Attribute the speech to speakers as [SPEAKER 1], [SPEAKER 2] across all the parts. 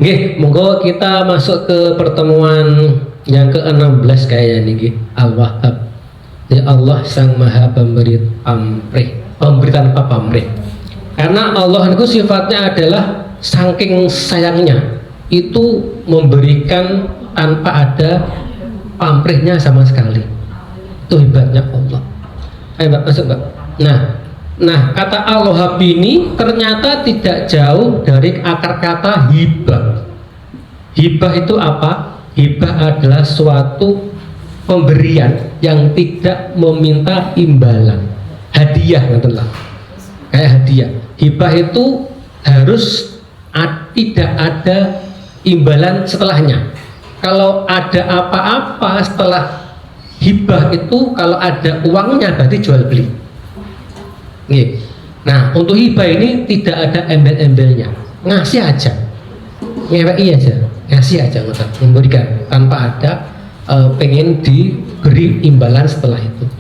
[SPEAKER 1] Nggih, monggo kita masuk ke pertemuan yang ke-16 kayaknya niki. Al-Wahhab. Ya Allah Sang Maha Pemberi pamrih, pemberi tanpa pamrih. Karena Allah itu sifatnya adalah saking sayangnya itu memberikan tanpa ada pamrihnya sama sekali. Itu hebatnya Allah. Ayo Mbak, masuk Mbak. Nah, kata al-wahhab ini ternyata tidak jauh dari akar kata hibah. Hibah itu apa? Hibah adalah suatu pemberian yang tidak meminta imbalan. Hadiah, ngerti lah. Kayak hadiah. Hibah itu harus tidak ada imbalan setelahnya. Kalau ada apa-apa setelah hibah itu, kalau ada uangnya berarti jual beli. Nah, untuk hibah ini tidak ada embel-embelnya, ngasih aja, ngeweki aja, ngasih aja, memberikan tanpa ada pengen diberi imbalan setelah itu.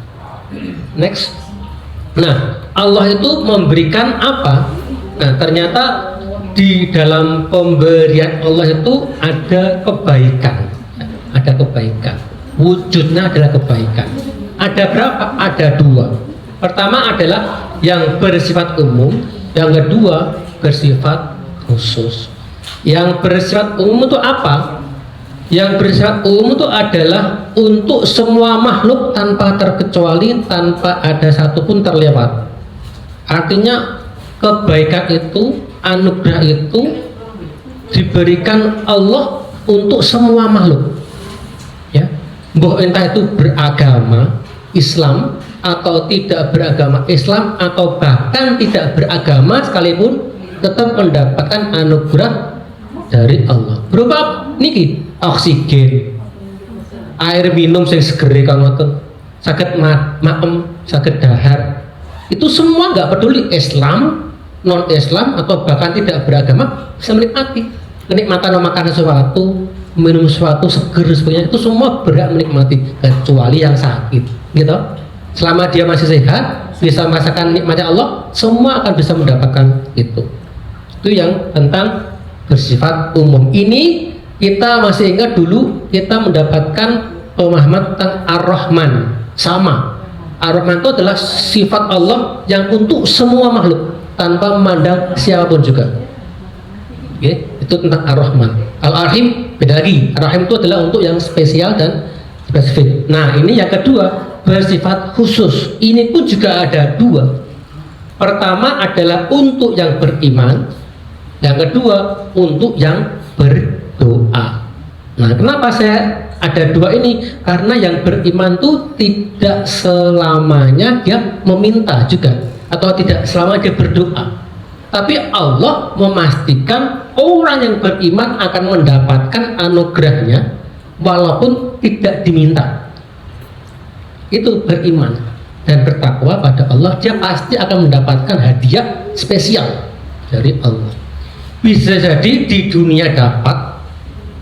[SPEAKER 1] Next. Nah, Allah itu memberikan apa? Nah, ternyata di dalam pemberian Allah itu ada kebaikan, ada kebaikan. Wujudnya adalah kebaikan. Ada berapa? Ada dua. Pertama adalah yang bersifat umum, yang kedua bersifat khusus. Yang bersifat umum itu apa? Yang bersifat umum itu adalah untuk semua makhluk tanpa terkecuali, tanpa ada satupun terlewat. Artinya kebaikan itu, anugerah itu diberikan Allah untuk semua makhluk. Ya, entah itu beragama Islam atau tidak beragama Islam atau bahkan tidak beragama sekalipun tetap mendapatkan anugerah dari Allah. Berupa niki oksigen, air minum yang seger kang ngoten, saged maem, saged dahar. Itu semua nggak peduli Islam, non Islam atau bahkan tidak beragama bisa menikmati. Kenikmatan memakan sesuatu, minum sesuatu seger sebagainya, itu semua berhak menikmati kecuali yang sakit, gitu. Selama dia masih sehat, bisa merasakan nikmatnya Allah, semua akan bisa mendapatkan itu. Itu yang tentang bersifat umum. Ini kita masih ingat dulu kita mendapatkan pemahaman tentang Ar-Rahman. Sama, Ar-Rahman itu adalah sifat Allah yang untuk semua makhluk tanpa memandang siapapun juga. Oke, itu tentang Ar-Rahman. Al-Rahim beda lagi. Ar-Rahim itu adalah untuk yang spesial dan spesifik. Nah, ini yang kedua, bersifat khusus. Ini pun juga ada dua. Pertama adalah untuk yang beriman, yang kedua untuk yang berdoa. Nah, kenapa saya ada dua ini? Karena yang beriman itu tidak selamanya dia meminta juga, atau tidak selamanya dia berdoa. Tapi Allah memastikan orang yang beriman akan mendapatkan anugerahnya walaupun tidak diminta. Itu beriman dan bertakwa pada Allah, dia pasti akan mendapatkan hadiah spesial dari Allah. Bisa jadi di dunia dapat,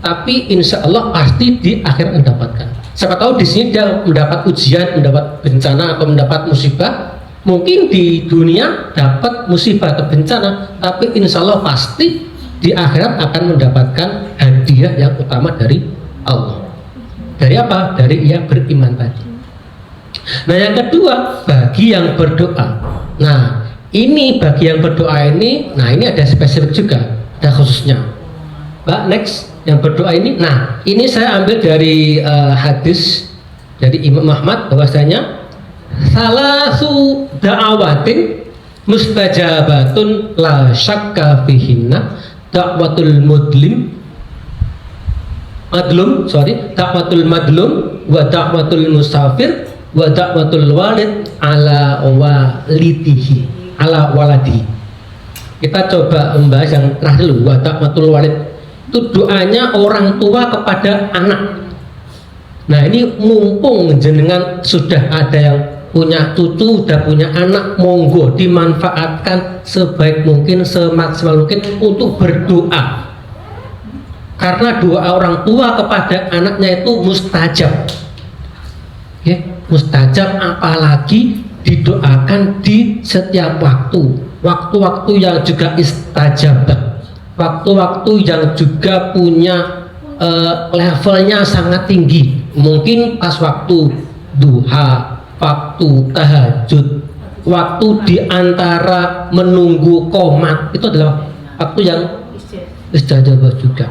[SPEAKER 1] tapi insya Allah pasti di akhirat mendapatkan. Siapa tahu di sini dia mendapat ujian, mendapat bencana atau mendapat musibah. Mungkin di dunia dapat musibah atau bencana, tapi insya Allah pasti di akhirat akan mendapatkan hadiah yang utama dari Allah. Dari apa? Dari ia beriman tadi. Nah, yang kedua, bagi yang berdoa. Nah, ini bagi yang berdoa ini, nah ini ada spesifik juga, ada khususnya. Mbak, next, yang berdoa ini. Nah, ini saya ambil dari hadis dari Imam Ahmad bahwasanya salasu da'awatin mustajabatun la syakka fihinna da'watul da'watul madlum wa da'watul musafir wa da'watul walid ala waladihi. Kita coba membahas yang terakhir dulu, wa da'watul walid. Itu doanya orang tua kepada anak. Nah, ini mumpung jenengan sudah ada yang punya cucu, udah punya anak, monggo dimanfaatkan sebaik mungkin, semaksimal mungkin untuk berdoa. Karena doa orang tua kepada anaknya itu mustajab. Oke, mustajab, apalagi didoakan di setiap waktu, waktu-waktu yang juga istajabah, waktu-waktu yang juga punya levelnya sangat tinggi. Mungkin pas waktu duha, waktu tahajud, waktu di antara menunggu qomat, itu adalah waktu yang istajabah juga.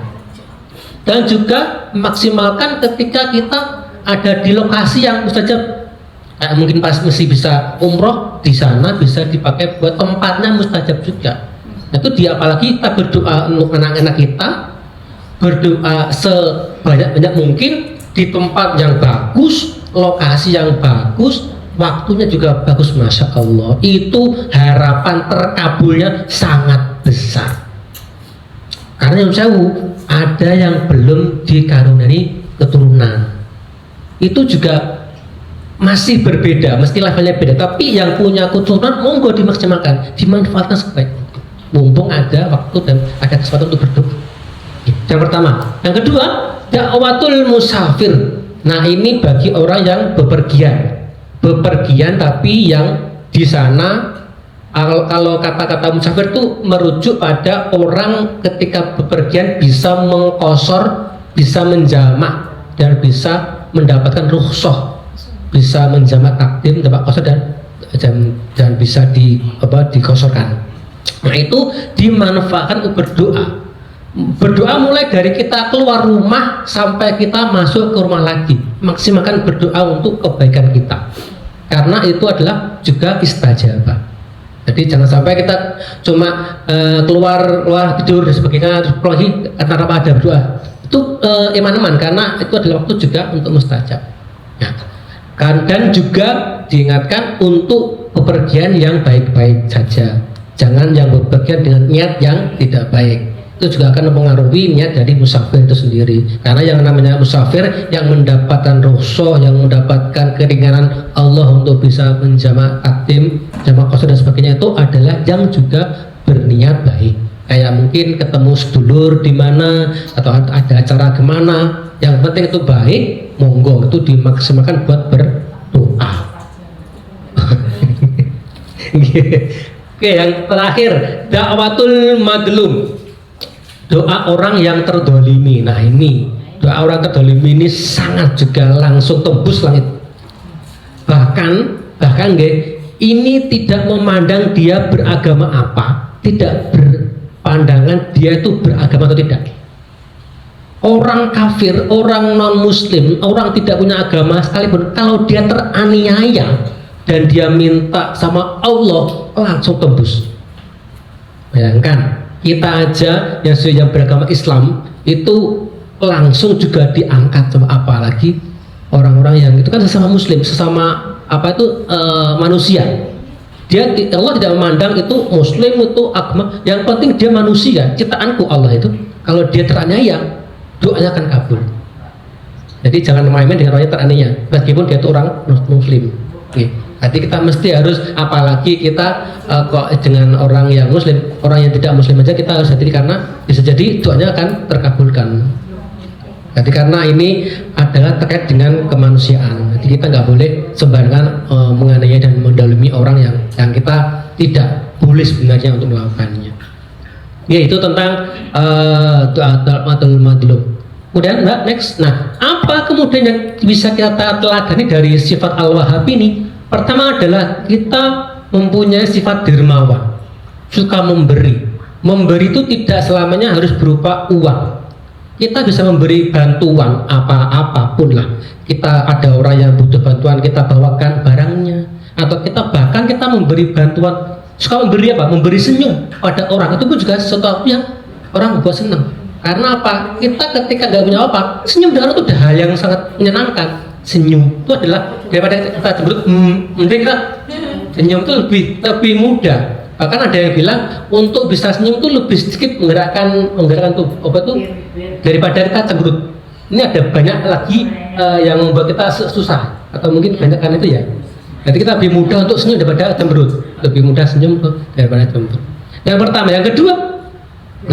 [SPEAKER 1] Dan juga maksimalkan ketika kita ada di lokasi yang mustajab. Mungkin pas mesti bisa umroh, di sana bisa dipakai buat tempatnya mustajab juga. Itu dia, apalagi kita berdoa untuk anak-anak kita, berdoa sebanyak-banyak mungkin di tempat yang bagus, lokasi yang bagus, waktunya juga bagus, Masya Allah. Itu harapan terkabulnya sangat besar. Karena yang jauh ada yang belum dikaruniai keturunan, itu juga masih berbeda, mesti levelnya beda. Tapi yang punya keturunan monggo dimaksimalkan, dimanfaatkan sebaik mungkin. Mumpung ada waktu dan ada kesempatan untuk berdoa. Yang pertama. Yang kedua, dakwatul musafir. Nah, ini bagi orang yang bepergian tapi yang di sana, kalau kata-kata musafir itu merujuk pada orang ketika bepergian bisa mengqashar, bisa menjamak dan bisa mendapatkan rukhsah, bisa menjamak takdim, jamak qashar dan bisa diqasharkan. Nah, itu dimanfaatkan untuk berdoa mulai dari kita keluar rumah sampai kita masuk ke rumah lagi. Maksimalkan berdoa untuk kebaikan kita, karena itu adalah juga istajabah. Jadi jangan sampai kita cuma keluar tidur dan sebagainya, terus lagi tanpa ada berdoa. Itu eman-eman, karena itu adalah waktu juga untuk mustajab. Ya. Dan juga diingatkan untuk bepergian yang baik-baik saja. Jangan yang bepergian dengan niat yang tidak baik. Itu juga akan mempengaruhi niat dari musafir itu sendiri. Karena yang namanya musafir yang mendapatkan rukhsah, yang mendapatkan keringanan Allah untuk bisa menjamak takdim, jamak qashar dan sebagainya, itu adalah yang juga berniat baik. Kayak mungkin ketemu sedulur di mana atau ada acara kemana, yang penting itu baik, monggo itu dimaksimalkan buat berdoa. Oke, yang terakhir, dakwatul madlum. Doa orang yang terdolimi. Nah, ini doa orang terdolimi ini sangat juga langsung tembus langit. Bahkan ini tidak memandang dia beragama apa, tidak berpandangan dia itu beragama atau tidak. Orang kafir, orang non muslim, orang tidak punya agama sekalipun, kalau dia teraniaya dan dia minta sama Allah, langsung tembus. Bayangkan, kita aja yang beragama Islam itu langsung juga diangkat, sama apalagi orang-orang yang itu kan sesama muslim, sesama manusia. Allah tidak memandang itu muslim itu agama, yang penting dia manusia, ciptaanku Allah itu. Kalau dia teraniaya, doanya akan kabul. Jadi jangan main-main dengan orang yang teraniaya, meskipun dia itu orang muslim. Oke. Jadi kita mesti harus, apalagi kita kok dengan orang yang muslim, orang yang tidak muslim aja kita harus hati, karena bisa jadi doanya akan terkabulkan. Jadi karena ini adalah terkait dengan kemanusiaan. Jadi kita nggak boleh sembarangan menganiaya dan mendalimi orang yang kita tidak boleh sebenarnya untuk melakukannya. Ya, itu tentang doa madlum. Kemudian next. Nah, apa kemudian yang bisa kita teladani dari sifat Al-Wahhab ini? Pertama adalah kita mempunyai sifat dermawan, suka memberi. Memberi itu tidak selamanya harus berupa uang. Kita bisa memberi bantuan apapun lah. Kita ada orang yang butuh bantuan, kita bawakan barangnya, atau kita bahkan kita memberi bantuan. Suka memberi apa? Memberi senyum pada orang, itu pun juga sesuatu yang orang buat senang. Karena apa? Kita ketika nggak punya apa, senyum dengan itu udah hal yang sangat menyenangkan. Senyum itu adalah, daripada kita cemberut, mending kita senyum itu lebih mudah. Bahkan ada yang bilang untuk bisa senyum itu lebih sedikit menggerakkan tuh daripada kita cemberut. Ini ada banyak lagi yang membuat kita susah, atau mungkin banyak kan itu ya. Jadi kita lebih mudah untuk senyum daripada cemberut, lebih mudah senyum daripada cemberut. Yang pertama, yang kedua,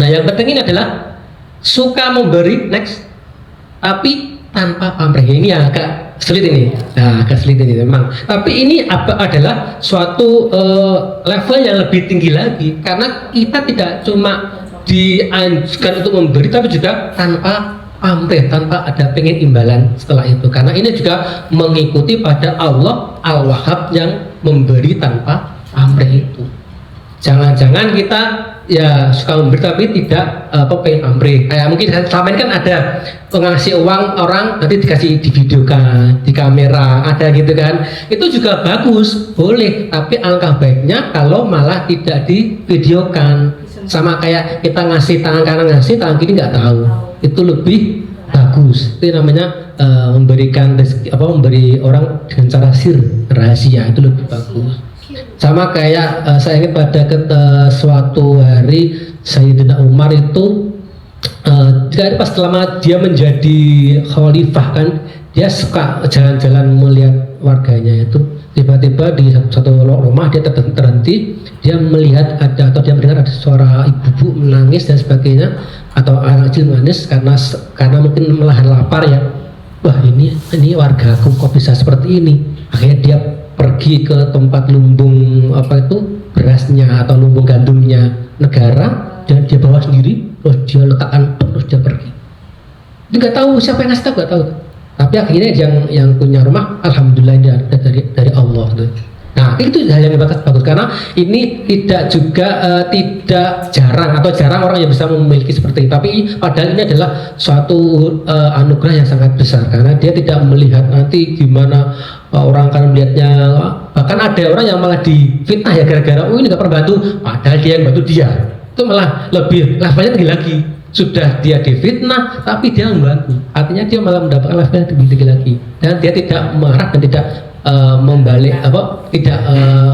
[SPEAKER 1] nah yang penting ini adalah suka memberi, next, tapi tanpa pamrih. Ini agak sulit ini. Nah, agak sulit ini memang. Tapi ini adalah suatu level yang lebih tinggi lagi, karena kita tidak cuma dianjurkan untuk memberi, tapi juga tanpa pamrih, tanpa ada pengen imbalan setelah itu. Karena ini juga mengikuti pada Allah Al-Wahhab yang memberi tanpa pamrih itu. Jangan-jangan kita ya suka memberi tapi tidak pengen pamrih. Kayak mungkin selama ini kan ada ngasih uang orang nanti dikasih di videokan, di kamera, ada gitu kan. Itu juga bagus, boleh, tapi alangkah baiknya kalau malah tidak di videokan. Sama kayak kita ngasih tangan kanan, ngasih tangan kiri nggak tahu, itu lebih bagus. Itu namanya memberikan rezeki, memberi orang dengan cara sir, rahasia, itu lebih bagus. Sama kayak saya ingat pada suatu hari Sayyidina Umar itu pas selama dia menjadi khalifah kan, dia suka jalan-jalan melihat warganya itu. Tiba-tiba di satu rumah dia terhenti, dia melihat ada atau dia mendengar ada suara ibu-ibu menangis dan sebagainya, atau anak kecil menangis karena mungkin melahan lapar ya. Wah, ini wargaku kok bisa seperti ini. Akhirnya dia pergi ke tempat lumbung berasnya atau lumbung gandumnya negara, dan dia bawa sendiri, terus dia letakkan, terus dia pergi. Dia nggak tahu siapa yang ngasih tahu, nggak tahu. Tapi akhirnya yang punya rumah, alhamdulillah ini ada dari Allah. Nah, itu hal yang bagus karena ini tidak tidak jarang orang yang bisa memiliki seperti itu. Tapi padahal ini adalah suatu anugerah yang sangat besar, karena dia tidak melihat nanti gimana orang akan melihatnya. Bahkan ada orang yang malah difitnah ya gara-gara ini nggak pernah bantu, padahal dia yang bantu dia. Itu malah lebih levelnya tinggi lagi. Sudah dia difitnah tapi dia membantu, artinya dia malah mendapatkan level yang tinggi lagi, dan dia tidak marah dan tidak membalik tidak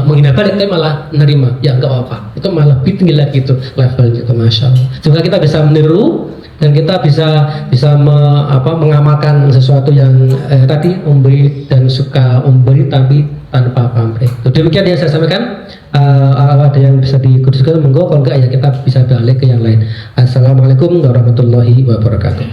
[SPEAKER 1] menghina balik, tapi malah menerima, ya nggak apa-apa, itu malah lebih tinggi lagi itu levelnya itu. Masya Allah. Semoga kita bisa meniru dan kita bisa mengamalkan sesuatu yang tadi, memberi dan suka memberi tapi tanpa pamrih. Demikian yang saya sampaikan. Ada yang bisa dikuduskan, monggo, kalau enggak ya kita bisa balik ke yang lain. Assalamualaikum warahmatullahi wabarakatuh.